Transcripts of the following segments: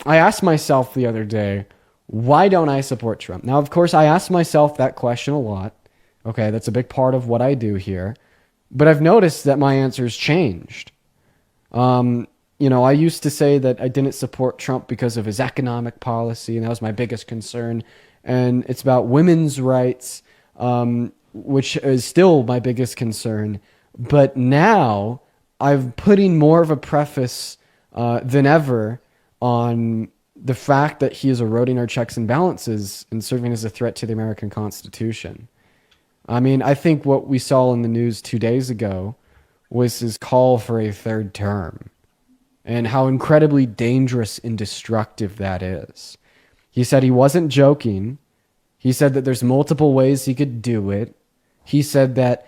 I asked myself the other day, why don't I support Trump? Now, of course, I ask myself that question a lot. Okay, that's a big part of what I do here. But I've noticed that my answer's changed. I used to say that I didn't support Trump because of his economic policy, and that was my biggest concern. And it's about women's rights, which is still my biggest concern. But now I'm putting more of a preface than ever on the fact that he is eroding our checks and balances and serving as a threat to the American Constitution. I mean, I think what we saw in the news 2 days ago was his call for a third term and how incredibly dangerous and destructive that is. He said he wasn't joking. He said that there's multiple ways he could do it. He said that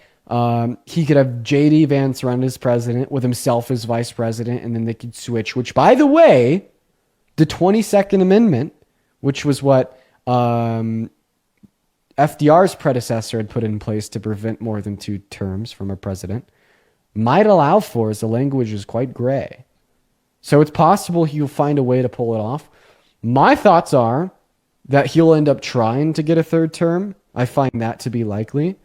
he could have J.D. Vance run as president with himself as vice president, and then they could switch, which, by the way, the 22nd Amendment, which was what FDR's predecessor had put in place to prevent more than 2 terms from a president, might allow for, as the language is quite gray. So it's possible he'll find a way to pull it off. My thoughts are that he'll end up trying to get a third term. I find that to be likely.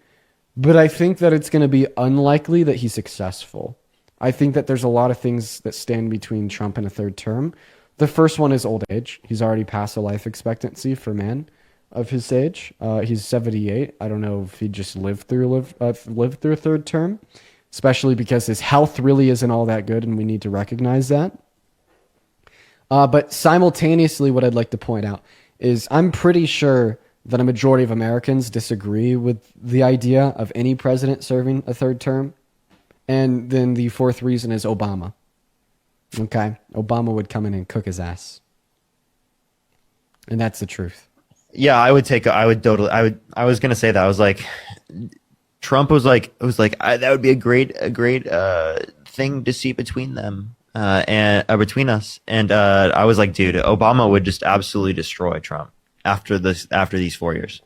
But I think that it's going to be unlikely that he's successful. I think that there's a lot of things that stand between Trump and a third term. The first one is old age. He's already past the life expectancy for a man of his age. He's 78. I don't know if he just lived through a third term, especially because his health really isn't all that good, and we need to recognize that. But simultaneously, what I'd like to point out is I'm pretty sure that a majority of Americans disagree with the idea of any president serving a third term. And then the fourth reason is Obama. Okay? Obama would come in and cook his ass. And that's the truth. Yeah, I was going to say that. I was like, Trump was like, that would be a great thing to see between them, and between us. And I was like, dude, Obama would just absolutely destroy Trump after these 4 years.